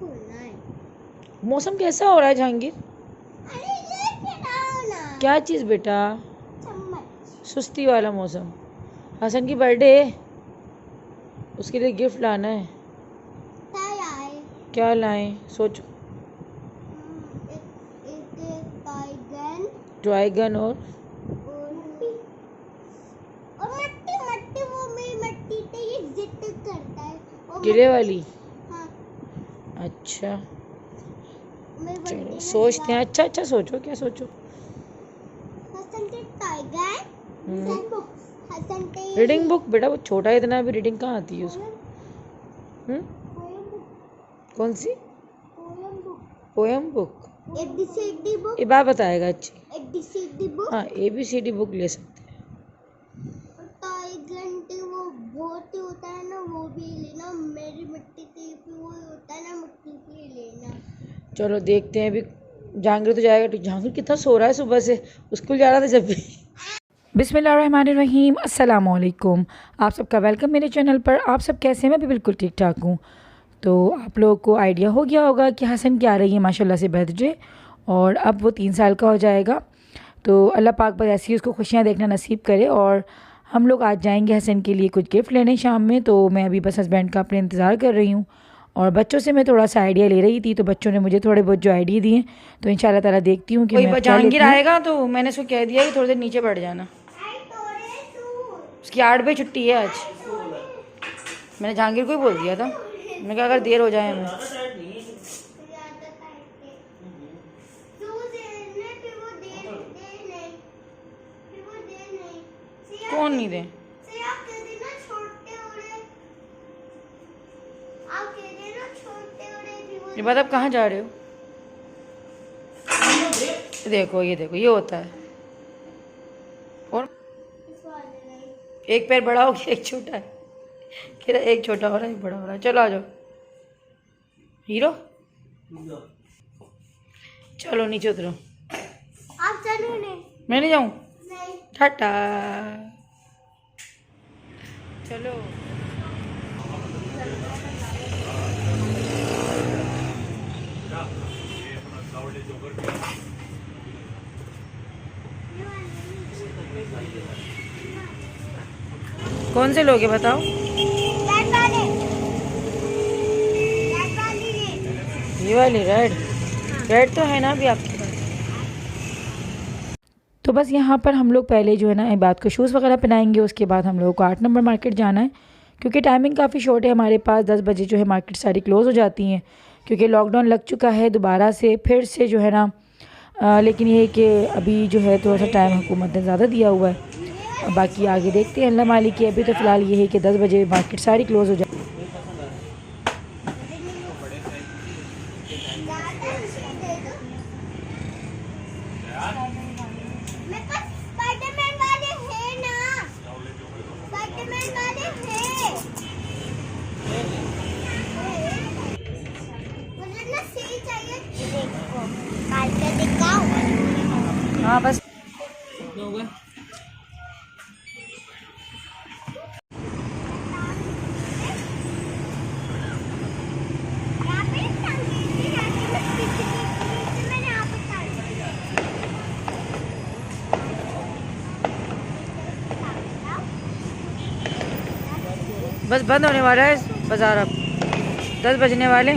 खोलना है। मौसम कैसा हो रहा है जहांगीर? अरे ये खिलाओ ना। क्या चीज़ बेटा? चम्मच। सुस्ती वाला मौसम। हसन की बर्थडे है, उसके लिए गिफ्ट लाना है। क्या आए? क्या लाएं सोचो। एक टाइगन ड्राई गन और मट्टी मट्टी, वो मेरी मट्टी पे ये जिद करता है। और गिले वाली। हाँ, अच्छा मेरी बर्थडे चलो में सोचते हैं। अच्छा अच्छा सोचो, क्या सोचो? हसन के टाइगर, हसन बुक, हसन के रीडिंग बुक। बेटा वो छोटा है इतना, अभी रीडिंग कहाँ आती है उसको? पोयम बुक, कौन सी? Poem book, poem book. ABCD book, ये बात बताएगा अच्छी। ABCD book. हाँ ABCD बुक ले सकते हैं। और टाइगर के वो बहुत ही होता है ना, वो भी लेना। मेरी मिट्टी पे वो होता है ना, मिट्टी पे लेना। चलो देखते हैं। अभी जहांगीर तो जाएगा। तो जहांगीर कितना सो रहा है सुबह से, स्कूल जा रहा था जब भी। बिस्मिल्लाहिर्रहमानिर्रहीम, अस्सलाम वालेकुम। आप सबका वेलकम मेरे चैनल पर। आप सब कैसे हैं? मैं भी बिल्कुल ठीक ठाक हूँ। तो आप लोगों को आइडिया हो गया होगा कि हसन की आ रही है माशाल्लाह से बर्थडे, और अब वो 3 साल का हो जाएगा। तो अल्लाह पाक बस ऐसी उसको खुशियाँ देखना नसीब करे। और हम लोग आज जाएंगे हसन के लिए कुछ गिफ्ट लेने शाम में। तो मैं अभी बस हस्बैंड का अपने इंतज़ार कर रही हूँ, और बच्चों से मैं थोड़ा सा आइडिया ले रही थी। तो बच्चों ने मुझे थोड़े बहुत जो आइडिया दिए, तो इंशाल्लाह ताला देखती हूँ कि मैं जहांगीर आएगा तो मैंने उसको कह दिया कि थोड़ी देर नीचे बैठ जाना। उसकी 8 बजे छुट्टी है आज। मैंने जहांगीर को ही बोल दिया था, मैंने कहा अगर देर हो जाए हमें। कौन नहीं दे? ये बात आप कहाँ जा रहे हो? देखो ये देखो ये होता है। और एक पैर बड़ा हो गया, एक छोटा है। कह रहा एक छोटा हो रहा है एक बड़ा हो रहा है। चलो आ जाओ हीरो, चलो नीचे उतरो। आप चलो नहीं। मैं नहीं जाऊँ? नहीं। टाटा। चलो कौन से लोगे बताओ? ये वाली रेड। रेड तो है ना अभी आपके पास। तो बस यहाँ पर हम लोग पहले जो है ना बात को शूज़ वगैरह पहनाएंगे। उसके बाद हम लोगों को 8 नंबर मार्केट जाना है, क्योंकि टाइमिंग काफ़ी शॉर्ट है हमारे पास। 10 बजे जो है मार्केट सारी क्लोज़ हो जाती हैं, क्योंकि लॉकडाउन लग चुका है दोबारा से फिर से जो है ना। लेकिन ये है कि अभी जो है थोड़ा सा टाइम हुकूमत ने ज़्यादा दिया हुआ है। बाकी आगे देखते हैं अल्लाह मालिक की। अभी तो फ़िलहाल ये है कि 10 बजे मार्केट सारी क्लोज़ हो जाए। हाँ बस हो गया। बस बंद होने वाला है बाज़ार, अब 10 बजने वाले।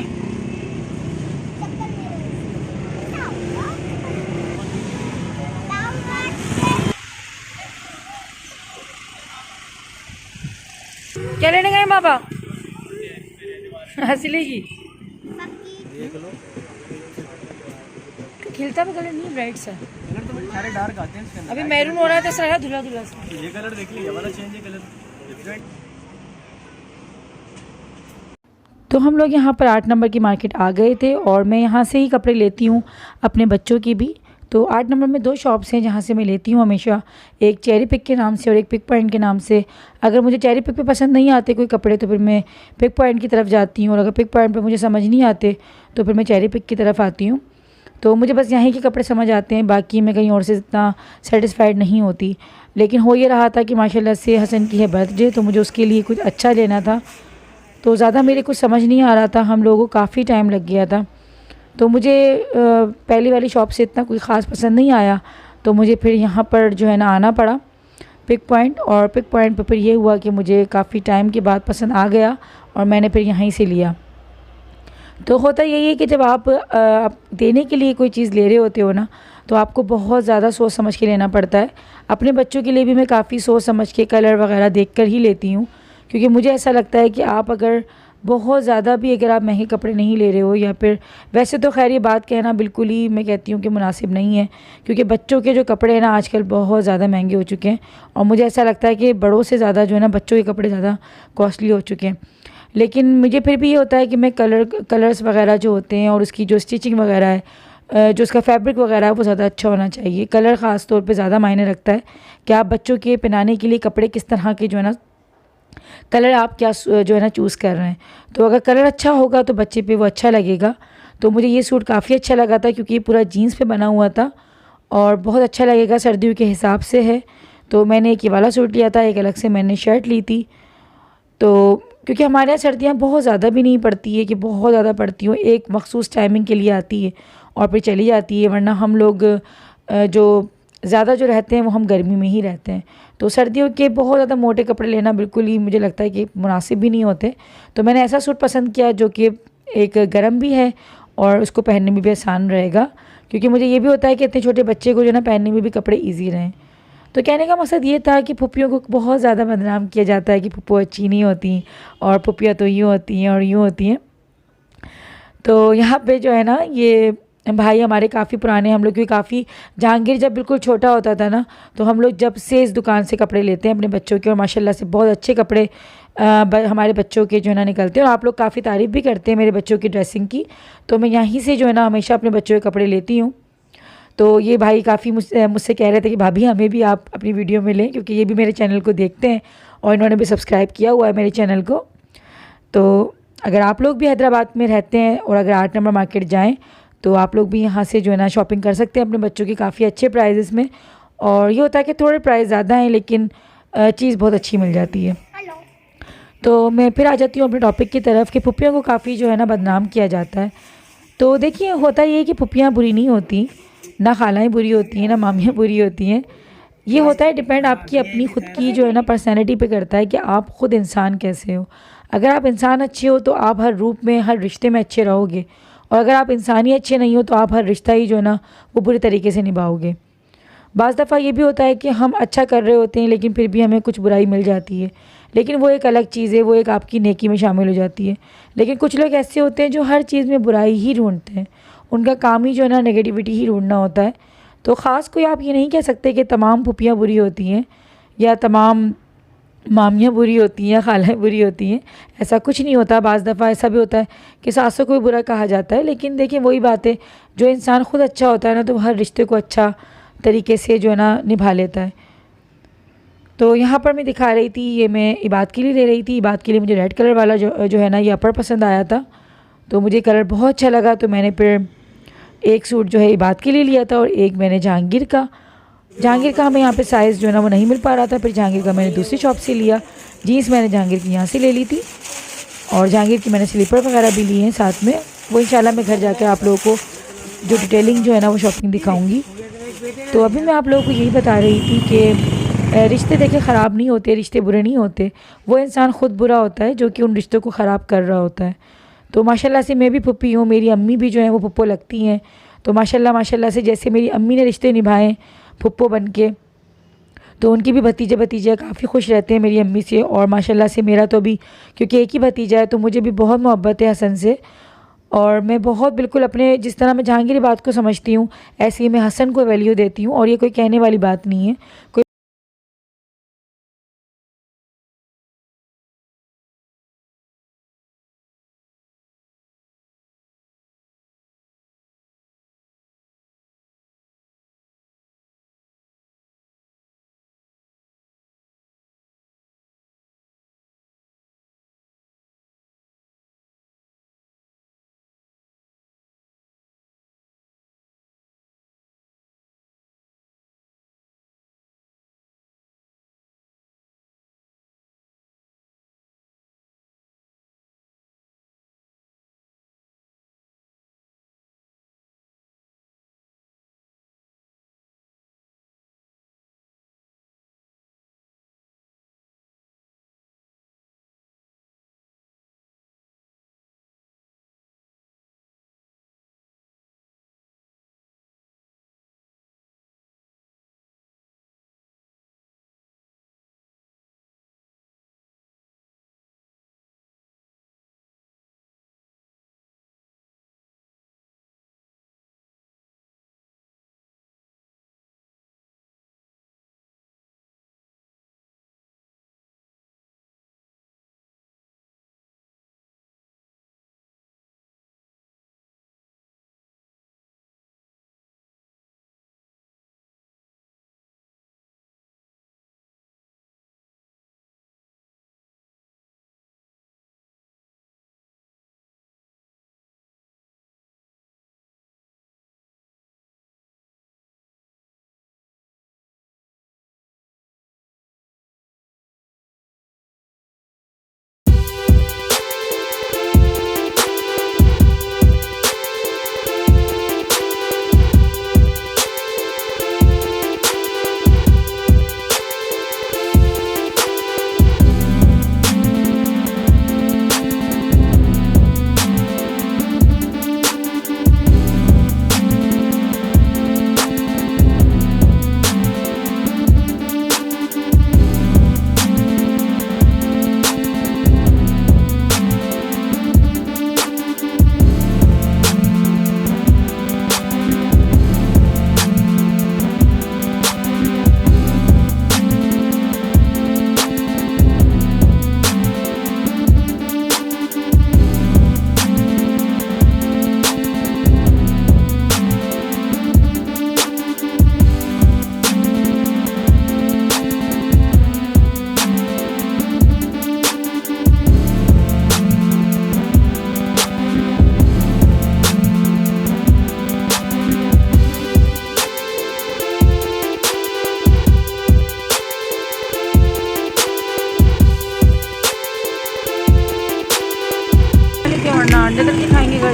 क्या लेने गए बाबा? असली की खिलता भी कलर नहीं, ब्राइट सा कलर तो सारे डार्क आते हैं इसके अंदर। अभी मैरून हो रहा है तो सारा धुला धुला सा। ये कलर देख लीजिए, वाला चेंज है कलर डिफरेंट। तो हम लोग यहाँ पर 8 नंबर की मार्केट आ गए थे, और मैं यहाँ से ही कपड़े लेती हूँ अपने बच्चों की भी। तो 8 नंबर में 2 शॉप्स हैं जहाँ से मैं लेती हूँ हमेशा, एक चेरी पिक के नाम से और एक पिक पॉइंट के नाम से। अगर मुझे चेरी पिक पे पसंद नहीं आते कोई कपड़े तो फिर मैं पिक पॉइंट की तरफ जाती हूँ, और अगर पिक पॉइंट पे मुझे समझ नहीं आते तो फिर मैं चेरी पिक की तरफ आती हूँ। तो मुझे बस यहीं के कपड़े समझ आते हैं, बाकी मैं कहीं और से इतना सेटिस्फाइड नहीं होती। लेकिन हो ये रहा था कि माशाल्लाह से हसन की है बर्थडे, तो मुझे उसके लिए कुछ अच्छा लेना था। तो ज़्यादा मेरे को समझ नहीं आ रहा था, हम लोगों को काफ़ी टाइम लग गया था। तो मुझे पहली वाली शॉप से इतना कोई ख़ास पसंद नहीं आया, तो मुझे फिर यहाँ पर जो है ना आना पड़ा पिक पॉइंट। और पिक पॉइंट पर फिर ये हुआ कि मुझे काफ़ी टाइम के बाद पसंद आ गया और मैंने फिर यहीं से लिया। तो होता यही है कि जब आप देने के लिए कोई चीज़ ले रहे होते हो ना, तो आपको बहुत ज़्यादा सोच समझ के लेना पड़ता है। अपने बच्चों के लिए भी मैं काफ़ी सोच समझ के कलर वगैरह देख कर ही लेती हूँ, क्योंकि मुझे ऐसा लगता है कि आप अगर बहुत ज़्यादा भी अगर आप महंगे कपड़े नहीं ले रहे हो, या फिर वैसे तो खैर ये बात कहना बिल्कुल ही मैं कहती हूँ कि मुनासिब नहीं है, क्योंकि बच्चों के जो कपड़े हैं ना आजकल बहुत ज़्यादा महंगे हो चुके हैं। और मुझे ऐसा लगता है कि बड़ों से ज़्यादा जो है ना बच्चों के कपड़े ज़्यादा कॉस्टली हो चुके हैं। लेकिन मुझे फिर भी ये होता है कि मैं कलर्स वगैरह जो होते हैं और उसकी जो स्टिचिंग वगैरह है, जो उसका फैब्रिक वगैरह है वो ज़्यादा अच्छा होना चाहिए। कलर ख़ास तौर पे ज़्यादा मायने रखता है कि आप बच्चों के पहनाने के लिए कपड़े किस तरह के जो है ना कलर आप क्या जो है ना चूज़ कर रहे हैं। तो अगर कलर अच्छा होगा तो बच्चे पे वो अच्छा लगेगा। तो मुझे ये सूट काफ़ी अच्छा लगा था, क्योंकि ये पूरा जीन्स पे बना हुआ था और बहुत अच्छा लगेगा, सर्दियों के हिसाब से है। तो मैंने एक ये वाला सूट लिया था, एक अलग से मैंने शर्ट ली थी। तो क्योंकि हमारे यहाँ सर्दियाँ बहुत ज़्यादा भी नहीं पड़ती है कि बहुत ज़्यादा पड़ती हो, एक मखसूस टाइमिंग के लिए आती है और फिर चली जाती है। वरना हम लोग जो ज़्यादा जो रहते हैं वो हम गर्मी में ही रहते हैं। तो सर्दियों के बहुत ज़्यादा मोटे कपड़े लेना बिल्कुल ही मुझे लगता है कि मुनासिब भी नहीं होते। तो मैंने ऐसा सूट पसंद किया जो कि एक गर्म भी है और उसको पहनने में भी आसान रहेगा, क्योंकि मुझे ये भी होता है कि इतने छोटे बच्चे को जो है ना पहनने में भी कपड़े ईजी रहें। तो कहने का मकसद ये था कि फुप्पियों को बहुत ज़्यादा बदनाम किया जाता है कि फुप्पो अच्छी नहीं होती और फुप्पियाँ तो यूँ होती हैं और यूँ होती हैं। तो यहाँ पे जो है ना ये भाई हमारे काफ़ी पुराने, हम लोग भी काफ़ी, जहांगीर जब बिल्कुल छोटा होता था ना, तो हम लोग जब से इस दुकान से कपड़े लेते हैं अपने बच्चों के, और माशाल्लाह से बहुत अच्छे कपड़े हमारे बच्चों के जो है ना निकलते हैं। और आप लोग काफ़ी तारीफ़ भी करते हैं मेरे बच्चों की ड्रेसिंग की। तो मैं यहीं से जो है ना हमेशा अपने बच्चों के कपड़े लेती हूँ। तो ये भाई काफ़ी मुझसे कह रहे थे कि भाभी हमें भी आप अपनी वीडियो में लें, क्योंकि ये भी मेरे चैनल को देखते हैं और इन्होंने भी सब्सक्राइब किया हुआ है मेरे चैनल को। तो अगर आप लोग भी हैदराबाद में रहते हैं और अगर 8 नंबर मार्केट जाएं, तो आप लोग भी यहाँ से जो है ना शॉपिंग कर सकते हैं अपने बच्चों की काफ़ी अच्छे प्राइजेस में। और ये होता है कि थोड़े प्राइस ज़्यादा हैं, लेकिन चीज़ बहुत अच्छी मिल जाती है। तो मैं फिर आ जाती हूँ अपने टॉपिक की तरफ कि फुप्पियों को काफ़ी जो है ना बदनाम किया जाता है। तो देखिए होता ये है कि फुप्पियाँ बुरी नहीं होती, ना खालाएँ बुरी होती हैं, ना मामियाँ बुरी होती हैं। ये होता है डिपेंड आपकी अपनी खुद की जो है ना पर्सनैलिटी पे करता है कि आप खुद इंसान कैसे हो। अगर आप इंसान अच्छे हो तो आप हर रूप में, हर रिश्ते में अच्छे रहोगे, और अगर आप इंसान ही अच्छे नहीं हो तो आप हर रिश्ता ही जो है ना वो बुरी तरीके से निभाओगे। बाज़ दफ़ा ये भी होता है कि हम अच्छा कर रहे होते हैं लेकिन फिर भी हमें कुछ बुराई मिल जाती है, लेकिन वो एक अलग चीज़ है, वो एक आपकी नेकी में शामिल हो जाती है। लेकिन कुछ लोग ऐसे होते हैं जो हर चीज़ में बुराई ही ढूंढते हैं, उनका काम ही जो है ना नेगेटिविटी ही ढूंढना होता है। तो ख़ास कोई आप ये नहीं कह सकते कि तमाम फुप्पियाँ बुरी होती हैं या तमाम मामियाँ बुरी होती हैं या खालाएँ बुरी होती हैं, ऐसा कुछ नहीं होता। बाज़ दफ़ा ऐसा भी होता है कि सासों को भी बुरा कहा जाता है, लेकिन देखिए वही बात है, जो इंसान खुद अच्छा होता है ना तो वो हर रिश्ते को अच्छा तरीके से जो है ना निभा लेता है। तो यहाँ पर मैं दिखा रही थी, ये मैं इबाद के लिए ले रही थी। इबाद के लिए मुझे रेड कलर वाला जो जो है ना ये अपर पसंद आया था, तो मुझे कलर बहुत अच्छा लगा। तो मैंने फिर एक सूट जो है इबाद के लिए लिया था और एक मैंने जहांगीर का हमें यहाँ पे साइज़ जो है ना वो नहीं मिल पा रहा था, फिर जहांगीर का मैंने दूसरी शॉप से लिया। जीन्स मैंने जहांगीर की यहाँ से ले ली थी और जहांगीर की मैंने स्लीपर वगैरह भी लिए हैं साथ में। वो इंशाल्लाह मैं घर जाकर आप लोगों को जो डिटेलिंग जो है ना वो शॉपिंग दिखाऊंगी। तो अभी मैं आप लोगों को यही बता रही थी कि रिश्ते देखे ख़राब नहीं होते, रिश्ते बुरे नहीं होते, वो इंसान ख़ुद बुरा होता है जो कि उन रिश्तों को ख़राब कर रहा होता है। तो माशाल्लाह से मैं भी फुप्पी हूँ, मेरी अम्मी भी जो है वो फुप्पो लगती हैं। तो माशाल्लाह माशाल्लाह से जैसे मेरी अम्मी ने रिश्ते निभाए फुप्पो बन के, तो उनकी भी भतीजे काफ़ी खुश रहते हैं मेरी अम्मी से। और माशाल्लाह से मेरा तो भी, क्योंकि एक ही भतीजा है, तो मुझे भी बहुत मोहब्बत है हसन से। और मैं बहुत बिल्कुल अपने, जिस तरह मैं जहांगीर बात को समझती हूँ ऐसे ही मैं हसन को वैल्यू देती हूँ, और ये कोई कहने वाली बात नहीं है। कोई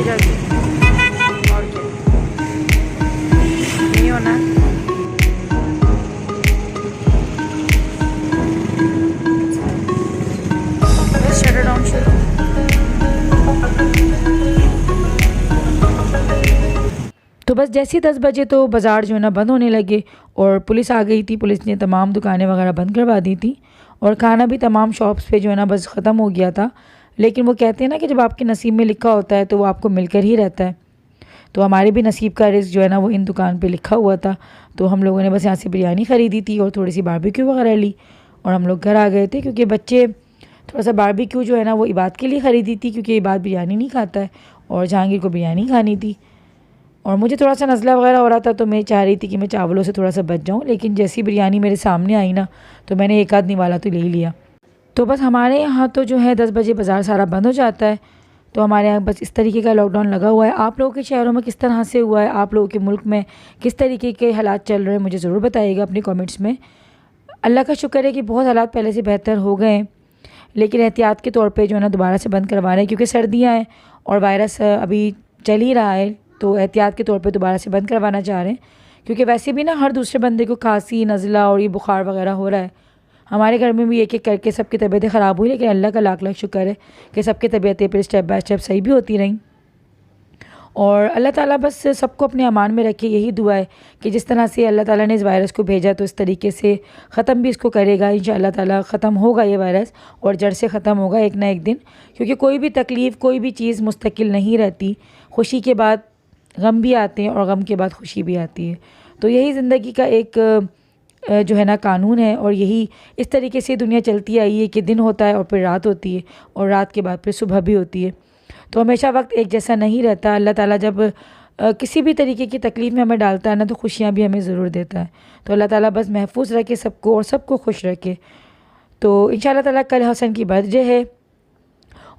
जल्दी, और क्या नहीं होना। बस शटर डाउन शुरू। तो बस जैसे ही 10 बजे तो बाज़ार जो है ना बंद होने लगे और पुलिस आ गई थी। पुलिस ने तमाम दुकानें वगैरह बंद करवा दी थी और खाना भी तमाम शॉप्स पे जो है ना बस ख़त्म हो गया था। लेकिन वो कहते हैं ना कि जब आपके नसीब में लिखा होता है तो वो आपको मिलकर ही रहता है। तो हमारे भी नसीब का रिज़्क जो है ना वो इन दुकान पे लिखा हुआ था। तो हम लोगों ने बस यहाँ से बिरयानी ख़रीदी थी और थोड़ी सी बारबेक्यू वगैरह ली और हम लोग घर आ गए थे, क्योंकि बच्चे थोड़ा सा बारबेक्यू जो है ना वो इबाद के लिए ख़रीदी थी, क्योंकि इबाद बिरयानी नहीं खाता है और जहांगीर को बिरयानी खानी थी। और मुझे थोड़ा सा नज़ला वगैरह हो रहा था तो मैं चाह रही थी कि मैं चावलों से थोड़ा सा बच जाऊँ, लेकिन जैसी बिरयानी मेरे सामने आई ना तो मैंने एक आध निवाला तो ले ही लिया। तो बस हमारे यहाँ तो जो है 10 बजे बाज़ार सारा बंद हो जाता है। तो हमारे यहाँ बस इस तरीके का लॉकडाउन लगा हुआ है। आप लोगों के शहरों में किस तरह से हुआ है, आप लोगों के मुल्क में किस तरीके के हालात चल रहे हैं, मुझे ज़रूर बताइएगा अपने कमेंट्स में। अल्लाह का शुक्र है कि बहुत हालात पहले से बेहतर हो गए हैं, लेकिन एहतियात के तौर पे जो है ना दोबारा से बंद करवा रहे हैं, क्योंकि सर्दियाँ हैं और वायरस अभी चल ही रहा है। तो एहतियात के तौर पे दोबारा से बंद करवाना चाह रहे हैं, क्योंकि वैसे भी ना हर दूसरे बंदे को खांसी, नज़ला और ये बुखार वगैरह हो रहा है। हमारे घर में भी एक एक करके सबकी तबीयतें ख़राब हुई, लेकिन अल्लाह का लाख लाख शुक्र है कि सबकी तबीयतें फिर स्टेप बाय स्टेप सही भी होती रहीं। और अल्लाह ताला बस सबको अपने अमान में रखे, यही दुआ है कि जिस तरह से अल्लाह ताला ने इस वायरस को भेजा तो इस तरीके से ख़त्म भी इसको करेगा। इंशाअल्लाह ताला ख़त्म होगा ये वायरस और जड़ से ख़त्म होगा एक ना एक दिन, क्योंकि कोई भी तकलीफ़, कोई भी चीज़ मुस्तकिल नहीं रहती। खुशी के बाद गम भी आते हैं और गम के बाद खुशी भी आती है। तो यही ज़िंदगी का एक जो है ना कानून है, और यही इस तरीके से दुनिया चलती आई है कि दिन होता है और फिर रात होती है और रात के बाद फिर सुबह भी होती है। तो हमेशा वक्त एक जैसा नहीं रहता। अल्लाह ताला जब किसी भी तरीके की तकलीफ़ में हमें डालता है ना तो खुशियाँ भी हमें ज़रूर देता है। तो अल्लाह ताला बस महफूज रखे सबको और सबको खुश रखे। तो इंशाअल्लाह ताला कल हसन की बर्थडे है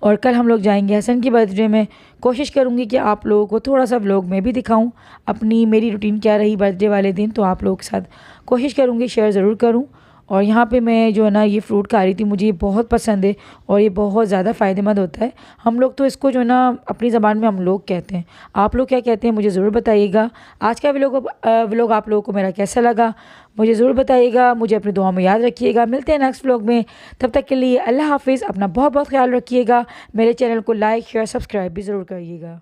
और कल हम लोग जाएंगे हसन की बर्थडे में। कोशिश करूँगी कि आप लोगों को थोड़ा सा व्लॉग में भी दिखाऊँ अपनी मेरी रूटीन क्या रही बर्थडे वाले दिन, तो आप लोगों के साथ कोशिश करूँगी शेयर ज़रूर करूँ। और यहाँ पे मैं जो है ना ये फ्रूट खा रही थी, मुझे ये बहुत पसंद है और ये बहुत ज़्यादा फ़ायदेमंद होता है। हम लोग तो इसको जो है ना अपनी ज़बान में हम लोग कहते हैं, आप लोग क्या कहते हैं मुझे ज़रूर बताइएगा। आज का व्लॉग आप लोगों को मेरा कैसा लगा मुझे ज़रूर बताइएगा। मुझे अपनी दुआ में याद रखिएगा। मिलते हैं नेक्स्ट व्लॉग में, तब तक के लिए अल्लाह हाफिज़। अपना बहुत बहुत ख्याल रखिएगा। मेरे चैनल को लाइक शेयर सब्सक्राइब भी ज़रूर करिएगा।